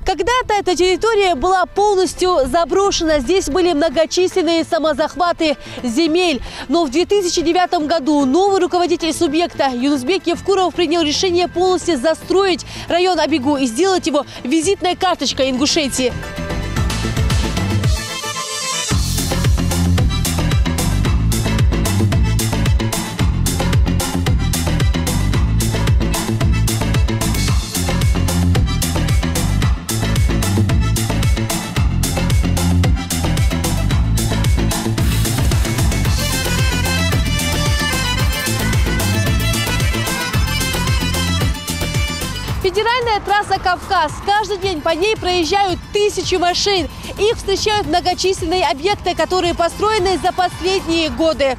Когда-то эта территория была полностью заброшена. Здесь были многочисленные самозахваты земель. Но в 2009 году новый руководитель субъекта Юнусбек Евкуров принял решение полностью застроить район Абигу и сделать его визитной карточкой Ингушетии. Федеральная трасса «Кавказ». Каждый день по ней проезжают тысячи машин. Их встречают многочисленные объекты, которые построены за последние годы.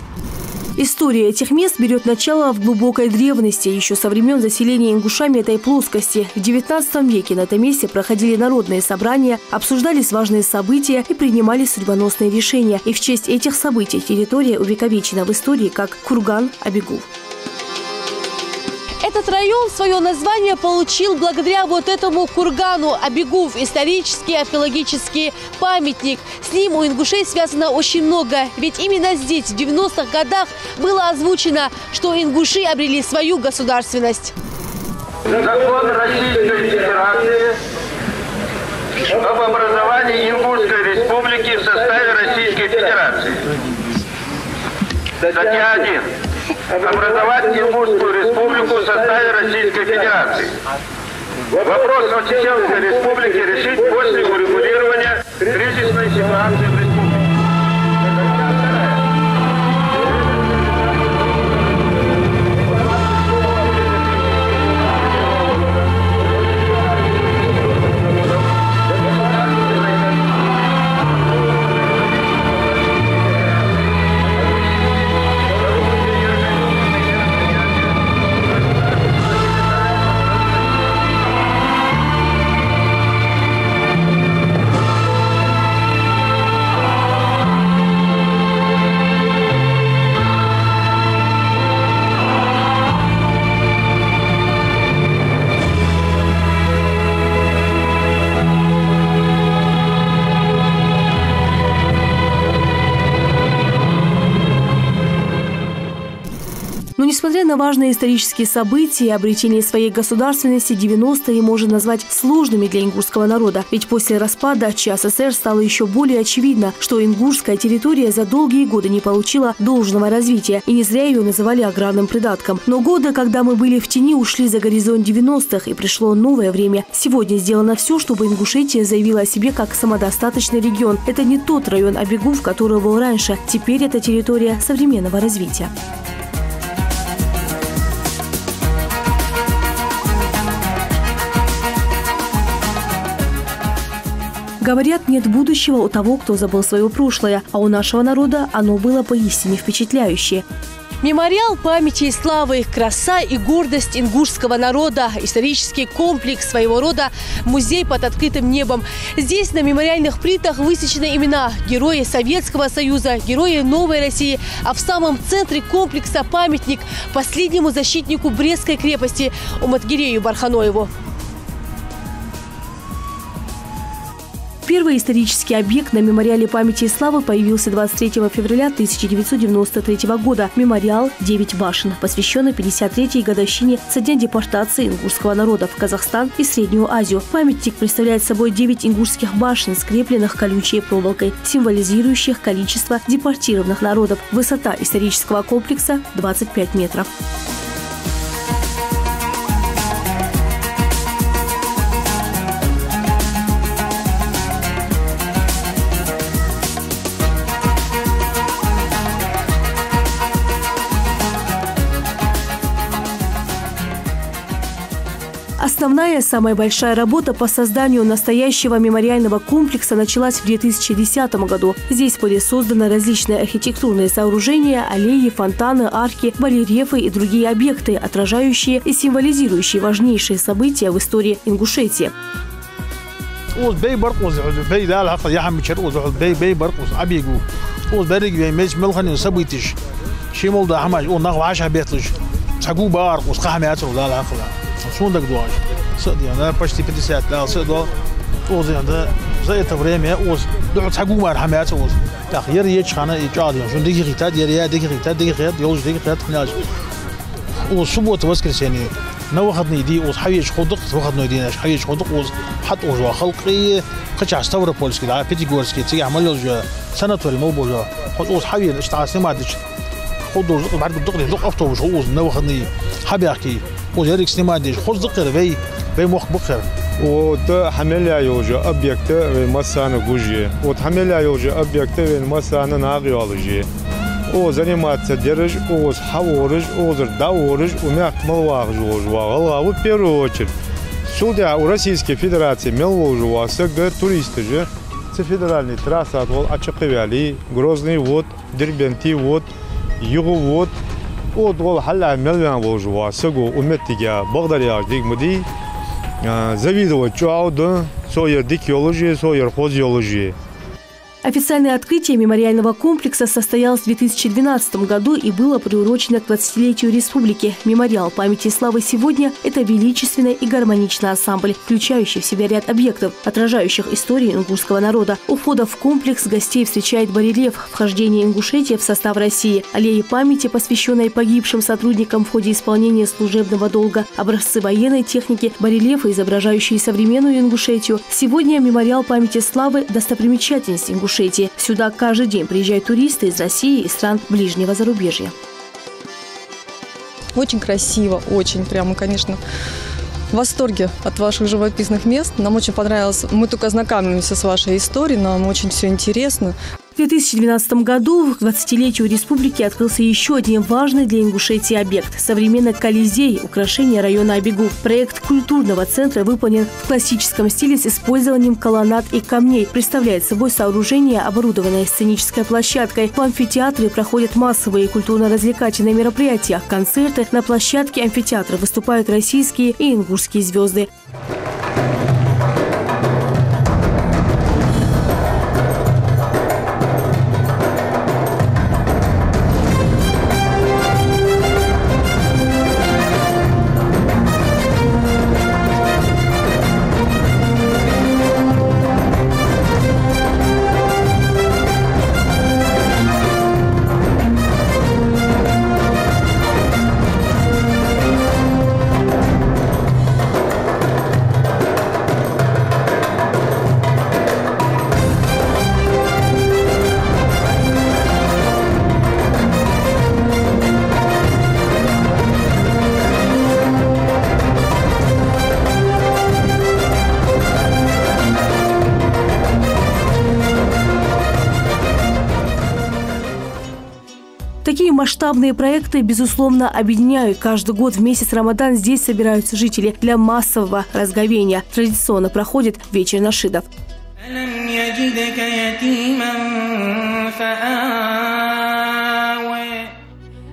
История этих мест берет начало в глубокой древности, еще со времен заселения ингушами этой плоскости. В XIX веке на этом месте проходили народные собрания, обсуждались важные события и принимались судьбоносные решения. И в честь этих событий территория увековечена в истории как Курган Абигу. Этот район свое название получил благодаря вот этому кургану Абигу, исторический археологический памятник. С ним у ингушей связано очень много, ведь именно здесь в 90-х годах было озвучено, что ингуши обрели свою государственность. Закон Российской Федерации об образовании Ингушской Республики в составе Российской Федерации. Статья 1. Образовать Ингушскую республику в составе Российской Федерации. Вопрос о Чеченской республике решить после урегулирования кризисной ситуации в республике. Но несмотря на важные исторические события и обретение своей государственности, 90-е можно назвать сложными для ингушского народа. Ведь после распада ЧССР стало еще более очевидно, что ингушская территория за долгие годы не получила должного развития. И не зря ее называли аграрным придатком. Но годы, когда мы были в тени, ушли за горизонт 90-х, и пришло новое время. Сегодня сделано все, чтобы Ингушетия заявила о себе как самодостаточный регион. Это не тот район Абигу, который был раньше. Теперь это территория современного развития. Говорят, нет будущего у того, кто забыл свое прошлое, а у нашего народа оно было поистине впечатляющее. Мемориал памяти и славы, краса и гордость ингушского народа, исторический комплекс, своего рода музей под открытым небом. Здесь на мемориальных плитах высечены имена герои Советского Союза, герои Новой России, а в самом центре комплекса памятник последнему защитнику Брестской крепости Уматгирею Барханоеву. Первый исторический объект на мемориале памяти и славы появился 23 февраля 1993 года. Мемориал «9 башен», посвященный 53-й годовщине со дня депортации ингушского народа в Казахстан и Среднюю Азию. Памятник представляет собой 9 ингушских башен, скрепленных колючей проволокой, символизирующих количество депортированных народов. Высота исторического комплекса – 25 метров. Основная, самая большая работа по созданию настоящего мемориального комплекса началась в 2010 году. Здесь были созданы различные архитектурные сооружения, аллеи, фонтаны, арки, барельефы и другие объекты, отражающие и символизирующие важнейшие события в истории Ингушетии. Почти 50 лет. за это время суббота, воскресенье. На выходные дни حويج خودق выходной день حويج خودق حتى уже خلقي قطع ставропольский да пятигорский تيجي عمل له سنتوري مو بوجا خود حويج اشتعاسي ما دش خود بعد الدقري دق أفطوش هو na выходные حبيحكي وجريك سنما دش خود دقر في مخ بقر وده حملة يوجا أبيكت مسانة جوجي وتحملة يوجا أبيكت مسانة ناقيولوجي او заниматься держ о حورج о даурж у меня малвах жужва в первую очередь сюда у Российской Федерации мелвожу СГ туристы же це федеральный трасса от Ачакевяли Грозный вот Дербенти вот Юго вот от حلا мелван вожу СГ уметтига благодаря дигмуди завидовать чауда соер дикиологии соер хозиологии. Официальное открытие мемориального комплекса состоялось в 2012 году и было приурочено к 20-летию республики. Мемориал памяти и славы сегодня – это величественный и гармоничный ансамбль, включающий в себя ряд объектов, отражающих историю ингушского народа. У входа в комплекс гостей встречает барельеф «Вхождение Ингушетии в состав России», аллеи памяти, посвященной погибшим сотрудникам в ходе исполнения служебного долга, образцы военной техники, барельефы, изображающие современную Ингушетию. Сегодня мемориал памяти и славы – достопримечательность Ингушетии. Сюда каждый день приезжают туристы из России и стран ближнего зарубежья. Очень красиво, очень прямо, конечно, в восторге от ваших живописных мест. Нам очень понравилось. Мы только знакомимся с вашей историей, нам очень все интересно. В 2012 году к 20-летию республики открылся еще один важный для Ингушетии объект – современный Колизей, украшение района Абигу. Проект культурного центра выполнен в классическом стиле с использованием колоннад и камней. Представляет собой сооружение, оборудованное сценической площадкой. В амфитеатре проходят массовые культурно-развлекательные мероприятия, концерты. На площадке амфитеатра выступают российские и ингушские звезды. Такие масштабные проекты, безусловно, объединяют. Каждый год в месяц Рамадан здесь собираются жители для массового разговения. Традиционно проходит вечер нашидов.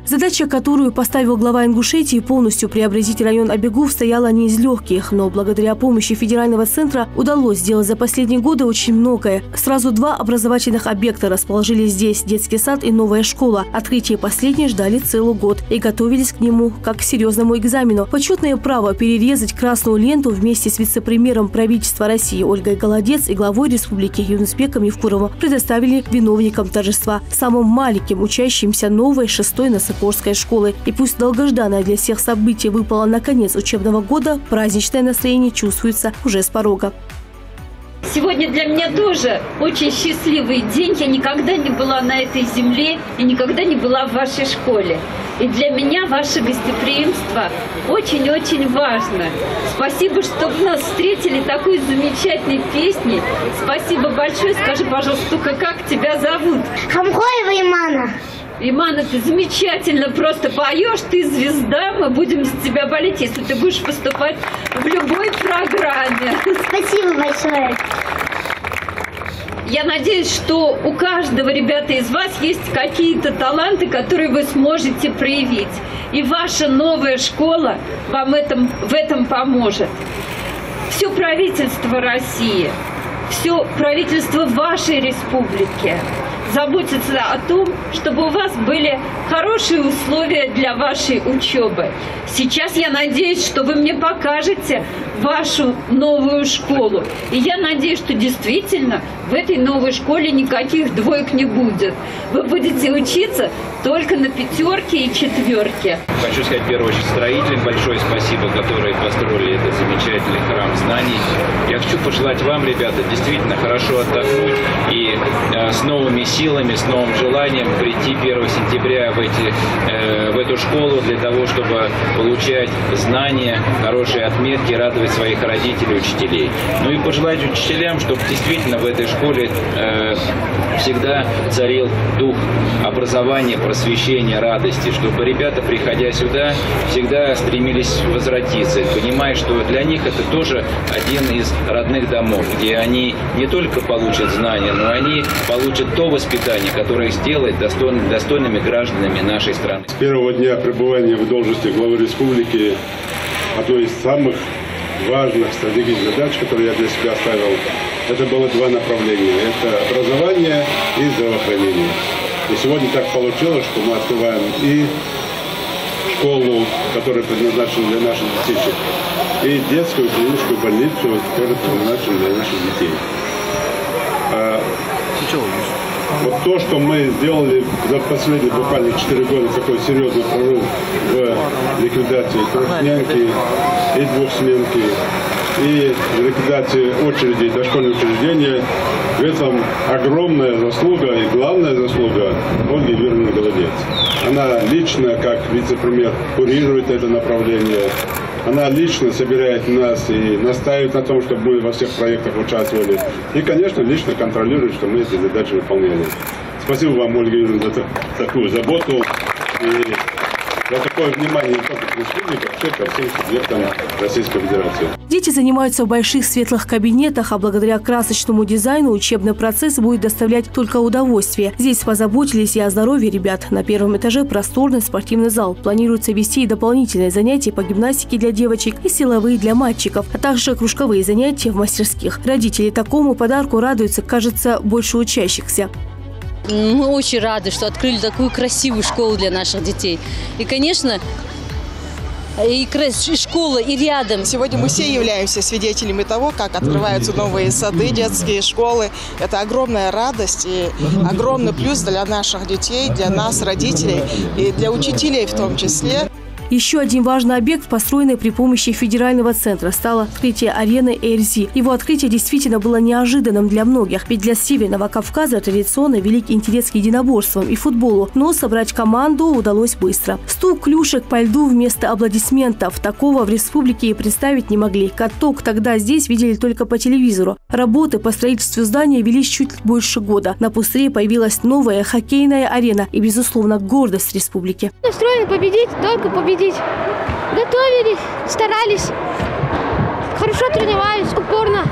Задача, которую поставил глава Ингушетии, полностью преобразить район Абигу, стояла не из легких, но благодаря помощи федерального центра удалось сделать за последние годы очень многое. Сразу 2 образовательных объекта расположились здесь – детский сад и новая школа. Открытие последней ждали целый год и готовились к нему как к серьезному экзамену. Почетное право перерезать красную ленту вместе с вице-премьером правительства России Ольгой Голодец и главой республики Юнусбеком Евкуровым предоставили виновникам торжества, самым маленьким учащимся новой 6-й Насыпорской школы. И пусть долгожданное для всех событие выпало на конец учебного года, праздничное настроение чувствуется уже с порога. Сегодня для меня тоже очень счастливый день. Я никогда не была на этой земле и никогда не была в вашей школе. И для меня ваше гостеприимство очень-очень важно. Спасибо, что вы нас встретили такой замечательной песней. Спасибо большое. Скажи, пожалуйста, только как тебя зовут? Хамхоева Имана. Имана, ты замечательно просто поешь, ты звезда, мы будем за тебя болеть, если ты будешь выступать в любой программе. Спасибо большое. Я надеюсь, что у каждого, ребята, из вас есть какие-то таланты, которые вы сможете проявить. И ваша новая школа вам в этом поможет. Все правительство России, все правительство вашей республики заботиться о том, чтобы у вас были хорошие условия для вашей учебы. Сейчас я надеюсь, что вы мне покажете вашу новую школу. И я надеюсь, что действительно в этой новой школе никаких двоек не будет. Вы будете учиться только на 5 и 4. Хочу сказать, в первую очередь, строителям большое спасибо, которые построили этот замечательный храм знаний. Я хочу пожелать вам, ребята, действительно хорошо отдохнуть и с новыми силами, с новым желанием прийти 1 сентября в эту школу для того, чтобы получать знания, хорошие отметки, радовать своих родителей и учителей. Ну и пожелать учителям, чтобы действительно в этой школе всегда царил дух образования, просвещения, радости, чтобы ребята, приходя сюда, всегда стремились возвратиться, понимая, что для них это тоже один из родных домов, где они не только получат знания, но они получат то воспитание, которое их сделает достойными гражданами нашей страны. С первого дня пребывания в должности главы республики одной из самых важных стратегических задач, которые я для себя ставил, это было 2 направления. Это образование и здравоохранение. И сегодня так получилось, что мы открываем и школу, которая предназначена для наших детей, и детскую клиническую больницу, которая предназначена для наших детей. Вот то, что мы сделали за последние буквально 4 года, такой серьезный прорыв в ликвидации трехсменки и двухсменки, и в ликвидации очередей дошкольных учреждений, в этом огромная заслуга и главная заслуга Ольги Юрьевны Голодец. Она лично, как вице-премьер, курирует это направление. Она лично собирает нас и настаивает на том, чтобы мы во всех проектах участвовали. И, конечно, лично контролирует, что мы эти задачи выполняли. Спасибо вам, Ольга Юрьевна, за такую заботу и за такое внимание не только к республике, а ко всем субъектам Российской Федерации. Дети занимаются в больших светлых кабинетах, а благодаря красочному дизайну учебный процесс будет доставлять только удовольствие. Здесь позаботились и о здоровье ребят. На 1-м этаже просторный спортивный зал. Планируется вести и дополнительные занятия по гимнастике для девочек и силовые для мальчиков, а также кружковые занятия в мастерских. Родители такому подарку радуются, кажется, больше учащихся. Мы очень рады, что открыли такую красивую школу для наших детей. И, конечно, и школа, и рядом. Сегодня мы все являемся свидетелями того, как открываются новые сады, детские школы. Это огромная радость и огромный плюс для наших детей, для нас, родителей, и для учителей в том числе. Еще один важный объект, построенный при помощи федерального центра, стало открытие арены ЭРЗИ. Его открытие действительно было неожиданным для многих, ведь для Северного Кавказа традиционно велик интерес к единоборствам и футболу, но собрать команду удалось быстро. Стук клюшек по льду вместо аплодисментов. Такого в республике и представить не могли. Каток тогда здесь видели только по телевизору. Работы по строительству здания велись чуть больше года. На пустыре появилась новая хоккейная арена и, безусловно, гордость республики. Настроены победить, только победить. Готовились, старались, хорошо тренировались, упорно.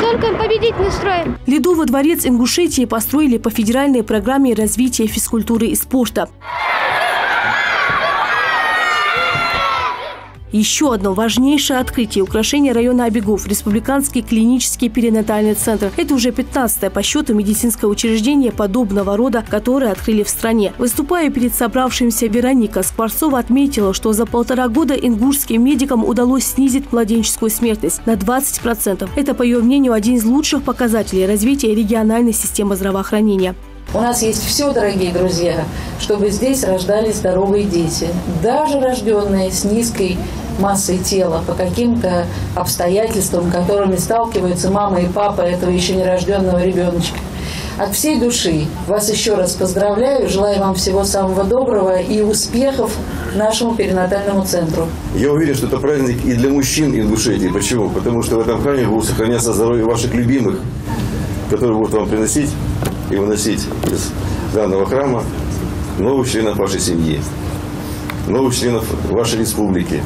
Только победить настроен. Ледовый дворец Ингушетии построили по федеральной программе развития физкультуры и спорта. Еще одно важнейшее открытие – украшение района Обегов – Республиканский клинический перинатальный центр. Это уже 15-е по счету медицинское учреждение подобного рода, которое открыли в стране. Выступая перед собравшимся, Вероника Скворцова отметила, что за 1,5 года ингушским медикам удалось снизить младенческую смертность на 20%. Это, по ее мнению, один из лучших показателей развития региональной системы здравоохранения. У нас есть все, дорогие друзья, чтобы здесь рождались здоровые дети, даже рожденные с низкой массой тела по каким-то обстоятельствам, которыми сталкиваются мама и папа этого еще нерожденного ребеночка. От всей души вас еще раз поздравляю, желаю вам всего самого доброго и успехов нашему перинатальному центру. Я уверен, что это праздник и для мужчин Ингушетии. Почему? Потому что в этом храме будет сохраняться здоровье ваших любимых, которые будут вам приносить и выносить из данного храма новых членов вашей семьи, новых членов вашей республики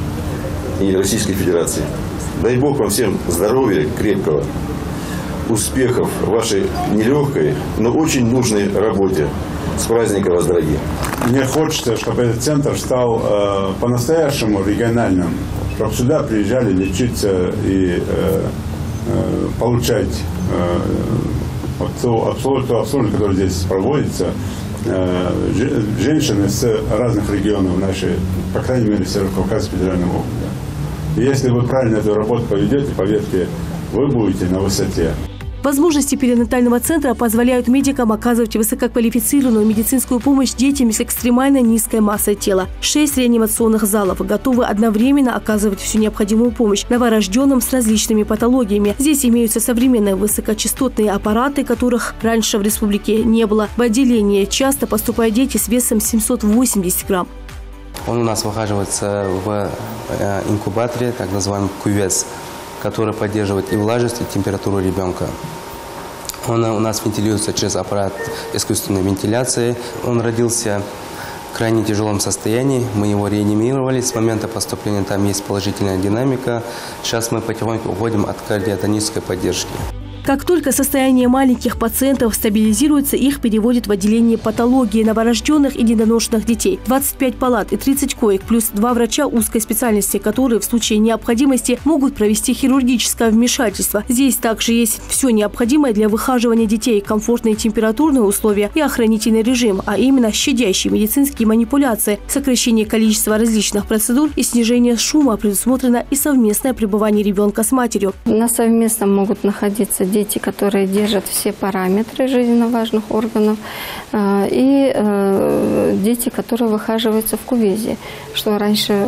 и Российской Федерации. Дай Бог вам всем здоровья крепкого, успехов в вашей нелегкой, но очень нужной работе. С праздником вас, дорогие! Мне хочется, чтобы этот центр стал по-настоящему региональным, чтобы сюда приезжали лечиться и получать Вот то обслуживание, которое здесь проводится, женщины с разных регионов нашей, по крайней мере, Северо-Кавказского федерального округа. И если вы правильно эту работу поведете, поверьте, вы будете на высоте. Возможности перинатального центра позволяют медикам оказывать высококвалифицированную медицинскую помощь детям с экстремально низкой массой тела. 6 реанимационных залов готовы одновременно оказывать всю необходимую помощь новорожденным с различными патологиями. Здесь имеются современные высокочастотные аппараты, которых раньше в республике не было. В отделение часто поступают дети с весом 780 грамм. Он у нас выхаживается в инкубаторе, так называемый кювез, который поддерживает и влажность, и температуру ребенка. Он у нас вентилируется через аппарат искусственной вентиляции. Он родился в крайне тяжелом состоянии. Мы его реанимировали. С момента поступления там есть положительная динамика. Сейчас мы потихоньку уходим от кардиотонической поддержки. Как только состояние маленьких пациентов стабилизируется, их переводят в отделение патологии новорожденных и недоношенных детей. 25 палат и 30 коек, плюс 2 врача узкой специальности, которые в случае необходимости могут провести хирургическое вмешательство. Здесь также есть все необходимое для выхаживания детей, комфортные температурные условия и охранительный режим, а именно щадящие медицинские манипуляции, сокращение количества различных процедур и снижение шума. Предусмотрено и совместное пребывание ребенка с матерью. На совместном могут находиться дети, которые держат все параметры жизненно важных органов, и дети, которые выхаживаются в кювезе, что раньше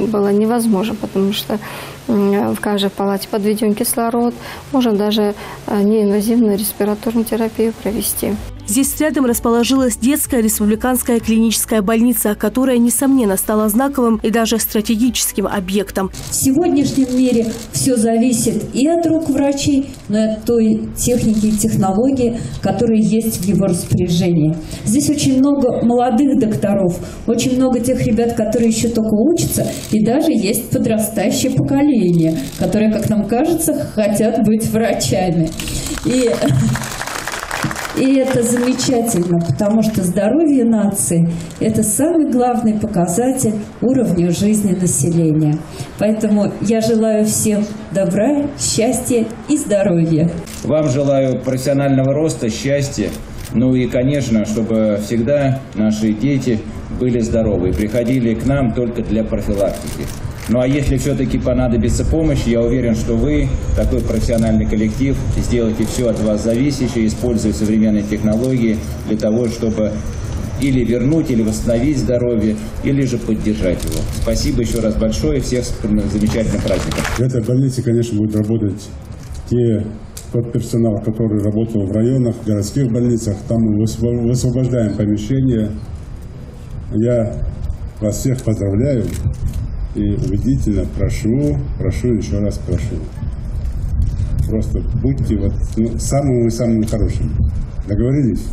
было невозможно, потому что в каждой палате подведен кислород, можно даже неинвазивную респираторную терапию провести. Здесь рядом расположилась детская республиканская клиническая больница, которая, несомненно, стала знаковым и даже стратегическим объектом. В сегодняшнем мире все зависит и от рук врачей, но и от той техники и технологии, которые есть в его распоряжении. Здесь очень много молодых докторов, очень много тех ребят, которые еще только учатся, и даже есть подрастающее поколение, которые, как нам кажется, хотят быть врачами. И это замечательно, потому что здоровье нации – это самый главный показатель уровня жизни населения. Поэтому я желаю всем добра, счастья и здоровья. Вам желаю профессионального роста, счастья, ну и, конечно, чтобы всегда наши дети были здоровы и приходили к нам только для профилактики. Ну а если все-таки понадобится помощь, я уверен, что вы, такой профессиональный коллектив, сделаете все от вас зависящее, используя современные технологии для того, чтобы или вернуть, или восстановить здоровье, или же поддержать его. Спасибо еще раз большое, всех с замечательным праздником. В этой больнице, конечно, будет работать тот персонал, который работал в районах, городских больницах. Там мы высвобождаем помещения. Я вас всех поздравляю. И убедительно прошу, еще раз прошу. Просто будьте самыми хорошими. Договорились?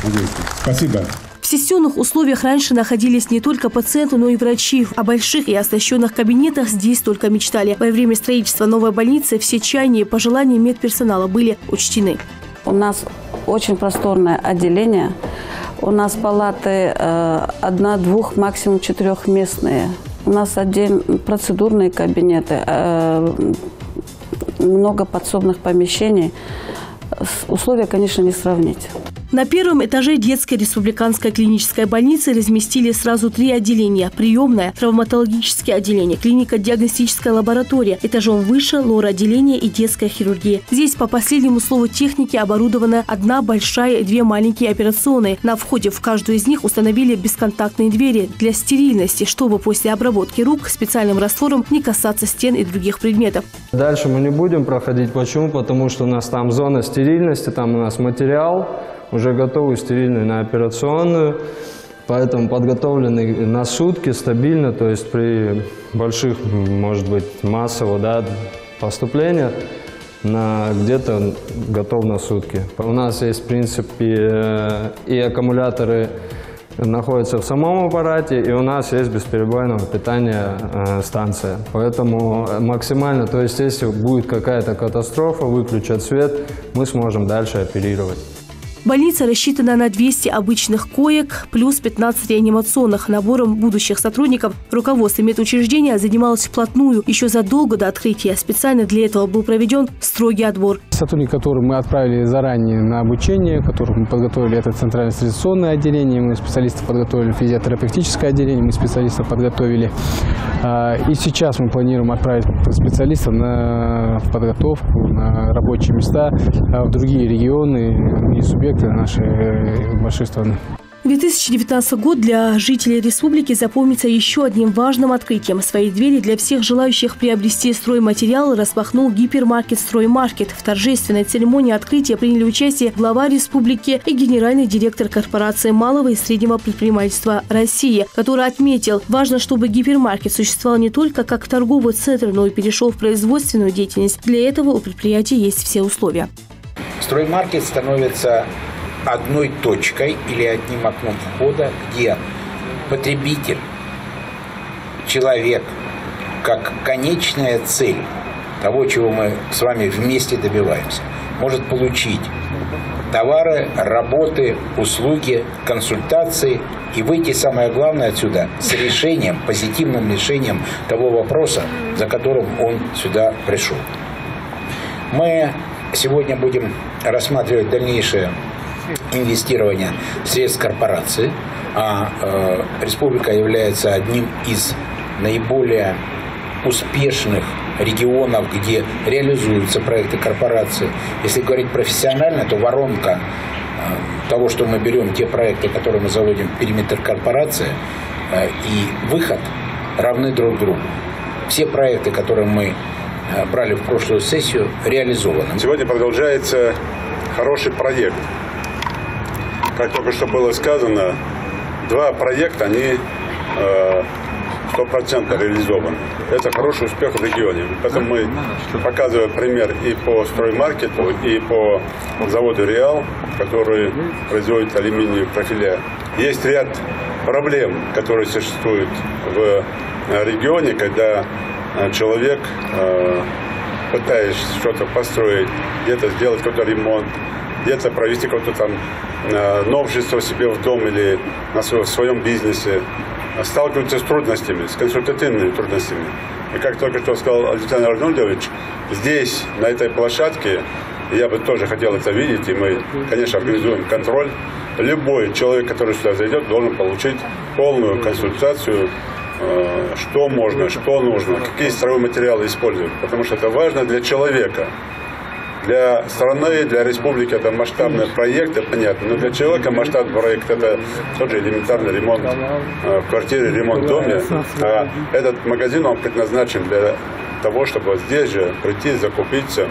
Надеюсь. Спасибо. В сессионных условиях раньше находились не только пациенты, но и врачи. О больших и оснащенных кабинетах здесь только мечтали. Во время строительства новой больницы все чаяния и пожелания медперсонала были учтены. У нас очень просторное отделение. У нас палаты 1, 2, максимум 4-местные. У нас отдельные процедурные кабинеты, много подсобных помещений. Условия, конечно, не сравнить. На первом этаже детской республиканской клинической больницы разместили сразу 3 отделения. Приемное, травматологическое отделение, клинико-диагностическая лаборатория. Этажом выше – лор-отделение и детская хирургия. Здесь, по последнему слову техники, оборудована 1 большая и 2 маленькие операционные. На входе в каждую из них установили бесконтактные двери для стерильности, чтобы после обработки рук специальным раствором не касаться стен и других предметов. Дальше мы не будем проходить. Почему? Потому что у нас там зона стерильности, там у нас материал уже готовый, стерильный на операционную, поэтому подготовленный на сутки стабильно, то есть при больших, может быть, массовых поступлениях где-то готов на сутки. У нас есть, в принципе, и аккумуляторы находятся в самом аппарате, и у нас есть бесперебойное питание станция. Поэтому максимально, то есть если будет какая-то катастрофа, выключат свет, мы сможем дальше оперировать. Больница рассчитана на 200 обычных коек, плюс 15 реанимационных. Набором будущих сотрудников руководство медучреждения занималось вплотную еще задолго до открытия. Специально для этого был проведен строгий отбор. Сотрудники, которых мы отправили заранее на обучение, которых мы подготовили, это центральное стерилизационное отделение, мы специалистов подготовили, физиотерапевтическое отделение, мы специалистов подготовили. И сейчас мы планируем отправить специалистов на подготовку, на рабочие места в другие регионы и субъекты нашей большой страны. 2019 год для жителей республики запомнится еще одним важным открытием. Свои двери для всех желающих приобрести стройматериалы распахнул гипермаркет «Строймаркет». В торжественной церемонии открытия приняли участие глава республики и генеральный директор корпорации малого и среднего предпринимательства России, который отметил, важно, чтобы гипермаркет существовал не только как торговый центр, но и перешел в производственную деятельность. Для этого у предприятия есть все условия. Строймаркет становится одной точкой или одним окном входа, где потребитель, человек, как конечная цель того, чего мы с вами вместе добиваемся, может получить товары, работы, услуги, консультации и выйти, самое главное, отсюда с решением, позитивным решением того вопроса, за которым он сюда пришел. Мы сегодня будем рассматривать дальнейшее инвестирование средств корпорации, а республика является одним из наиболее успешных регионов, где реализуются проекты корпорации. Если говорить профессионально, то воронка того, что мы берем те проекты, которые мы заводим в периметр корпорации, и выход равны друг другу. Все проекты, которые мы брали в прошлую сессию, реализованы. Сегодня продолжается хороший проект. Как только что было сказано, два проекта, они 100% реализованы. Это хороший успех в регионе. Поэтому мы показываем пример и по строймаркету, и по заводу «Реал», который производит алюминиевые профиля. Есть ряд проблем, которые существуют в регионе, когда человек, пытаясь что-то построить, где-то сделать какой-то ремонт, где-то провести какое-то там новшество себе в дом или в своем бизнесе, сталкиваются с трудностями, с консультативными трудностями. И как только что сказал Александр Арнольдович, здесь, на этой площадке, я бы тоже хотел это видеть, и мы, конечно, организуем контроль. Любой человек, который сюда зайдет, должен получить полную консультацию, что можно, что нужно, какие строевые материалы использовать, потому что это важно для человека. Для страны, для республики это масштабный проект, это понятно, но для человека масштабный проект это тот же элементарный ремонт в квартире, ремонт в доме. А этот магазин, он предназначен для того, чтобы здесь же прийти, закупиться,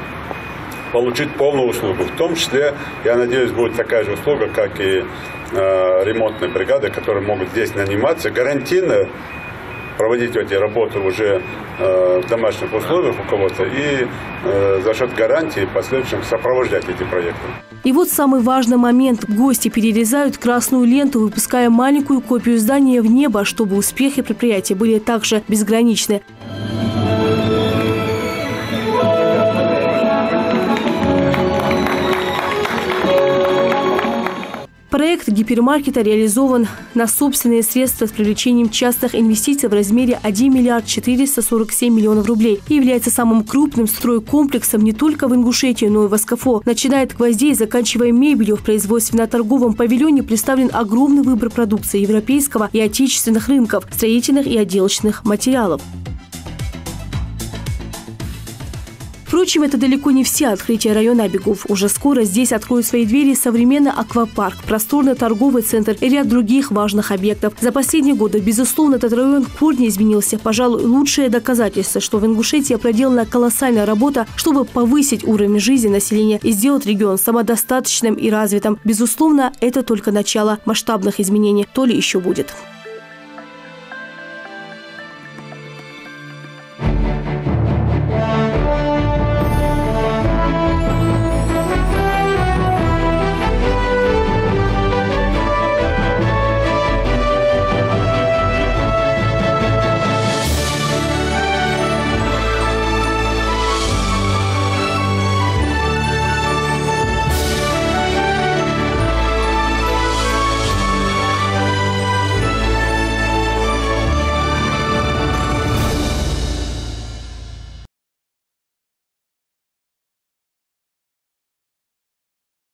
получить полную услугу. В том числе, я надеюсь, будет такая же услуга, как и ремонтные бригады, которые могут здесь наниматься, гарантийно проводить эти работы уже в домашних условиях у кого-то и за счет гарантии в последующем сопровождать эти проекты. И вот самый важный момент. Гости перерезают красную ленту, выпуская маленькую копию здания в небо, чтобы успехи предприятия были также безграничны. Проект гипермаркета реализован на собственные средства с привлечением частных инвестиций в размере 1 миллиард 447 миллионов рублей и является самым крупным стройкомплексом не только в Ингушетии, но и в СКФО. Начиная от гвоздей и заканчивая мебелью, в производственно-торговом павильоне представлен огромный выбор продукции европейского и отечественных рынков, строительных и отделочных материалов. Впрочем, это далеко не все открытия района Абигов. Уже скоро здесь откроют свои двери современный аквапарк, просторный торговый центр и ряд других важных объектов. За последние годы, безусловно, этот район в корне изменился. Пожалуй, лучшее доказательство, что в Ингушетии проделана колоссальная работа, чтобы повысить уровень жизни населения и сделать регион самодостаточным и развитым. Безусловно, это только начало масштабных изменений. То ли еще будет.